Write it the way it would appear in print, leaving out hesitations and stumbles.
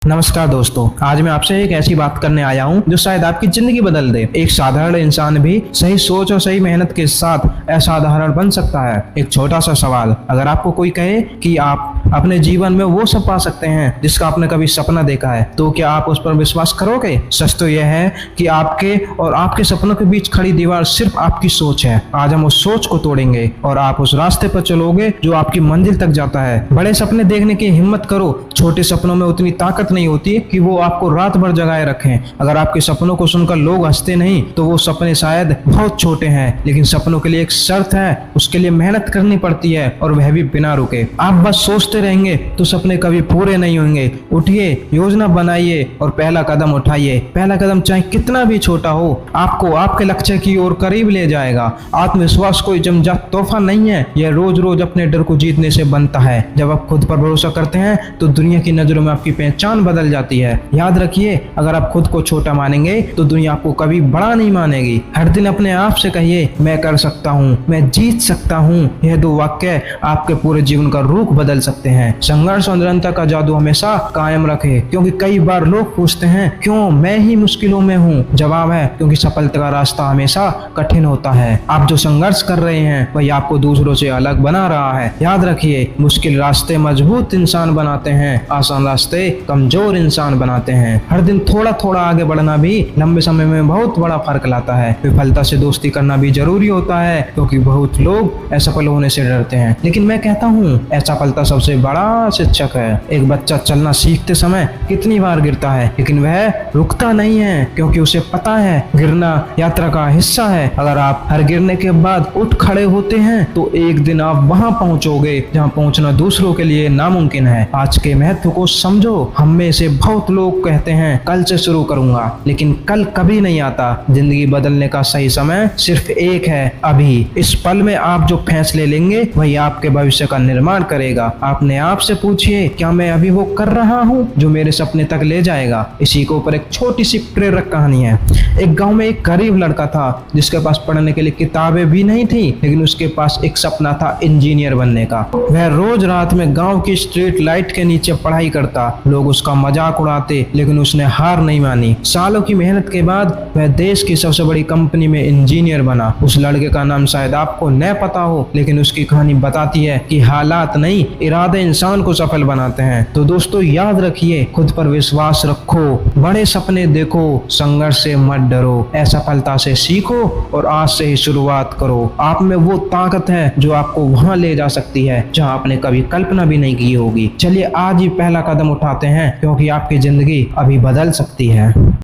नमस्कार दोस्तों, आज मैं आपसे एक ऐसी बात करने आया हूँ जो शायद आपकी जिंदगी बदल दे। एक साधारण इंसान भी सही सोच और सही मेहनत के साथ असाधारण बन सकता है। एक छोटा सा सवाल, अगर आपको कोई कहे कि आप अपने जीवन में वो सब पा सकते हैं जिसका आपने कभी सपना देखा है, तो क्या आप उस पर विश्वास करोगे? सच तो यह है कि आपके और आपके सपनों के बीच खड़ी दीवार सिर्फ आपकी सोच है। आज हम उस सोच को तोड़ेंगे और आप उस रास्ते पर चलोगे जो आपकी मंजिल तक जाता है। बड़े सपने देखने की हिम्मत करो। छोटे सपनों में उतनी ताकत नहीं होती कि वो आपको रात भर जगाए रखें। अगर आपके सपनों को सुनकर लोग हंसते नहीं तो वो सपने शायद बहुत छोटे हैं, लेकिन सपनों के लिए एक शर्त है, उसके लिए मेहनत करनी पड़ती है और वह भी बिना रुके। आप बस सोचते रहेंगे तो सपने कभी पूरे नहीं होंगे। उठिए, योजना बनाइए और पहला कदम उठाइए। पहला कदम चाहे कितना भी छोटा हो, आपको आपके लक्ष्य की ओर करीब ले जाएगा। आत्मविश्वास कोई जमजात तोहफा नहीं है, यह रोज रोज अपने डर को जीतने से बनता है। जब आप खुद पर भरोसा करते हैं तो दुनिया की नजरों में आपकी पहचान बदल जाती है। याद रखिए, अगर आप खुद को छोटा मानेंगे तो दुनिया आपको कभी बड़ा नहीं मानेगी। हर दिन अपने आप से कहिए, मैं कर सकता हूँ, मैं जीत सकता हूँ। यह दो वाक्य आपके पूरे जीवन का रुख बदल सकते हैं। संघर्ष और निरंतर का जादू हमेशा कायम रखे, क्योंकि कई बार लोग पूछते हैं क्यों मैं ही मुश्किलों में हूँ। जवाब है क्योंकि सफलता का रास्ता हमेशा कठिन होता है। आप जो संघर्ष कर रहे हैं वही आपको दूसरों से अलग बना रहा है। याद रखिए, मुश्किल रास्ते मजबूत इंसान बनाते हैं, आसान रास्ते कमजोर इंसान बनाते हैं। हर दिन थोड़ा थोड़ा आगे बढ़ना भी लंबे समय में बहुत बड़ा फर्क लाता है। विफलता से दोस्ती करना भी जरूरी होता है, क्योंकि बहुत लोग असफल होने से डरते हैं, लेकिन मैं कहता हूँ असफलता सबसे बड़ा शिक्षक है। एक बच्चा चलना सीखते समय कितनी बार गिरता है, लेकिन वह रुकता नहीं है, क्योंकि उसे पता है गिरना यात्रा का हिस्सा है। अगर आप हर गिरने के बाद उठ खड़े होते हैं तो एक दिन आप वहां पहुंचोगे जहां पहुंचना दूसरों के लिए नामुमकिन है। आज के महत्व को समझो। हम में से बहुत लोग कहते हैं कल से शुरू करूंगा, लेकिन कल कभी नहीं आता। जिंदगी बदलने का सही समय सिर्फ एक है, अभी। इस पल में आप जो फैसले लेंगे वही आपके भविष्य का निर्माण करेगा। अपने आप से पूछिए, क्या मैं अभी वो कर रहा हूँ जो मेरे सपने तक ले जाएगा? इसी के ऊपर एक छोटी सी प्रेरक कहानी है। एक गांव में एक गरीब लड़का था जिसके पास पढ़ने के लिए किताबें भी नहीं थी, लेकिन उसके पास एक सपना था इंजीनियर बनने का। वह रोज रात में गांव की स्ट्रीट लाइट के नीचे पढ़ाई करता। लोग उसका मजाक उड़ाते, लेकिन उसने हार नहीं मानी। सालों की मेहनत के बाद वह देश की सबसे बड़ी कंपनी में इंजीनियर बना। उस लड़के का नाम शायद आपको न पता हो, लेकिन उसकी कहानी बताती है कि हालात नहीं, इरादे इंसान को सफल बनाते हैं। तो दोस्तों, याद रखिए, खुद पर विश्वास रखो, बड़े सपने देखो, संघर्ष से मत डरो, असफलता से सीखो और आज से ही शुरुआत करो। आप में वो ताकत है जो आपको वहां ले जा सकती है जहां आपने कभी कल्पना भी नहीं की होगी। चलिए आज ही पहला कदम उठाते हैं, क्योंकि आपकी जिंदगी अभी बदल सकती है।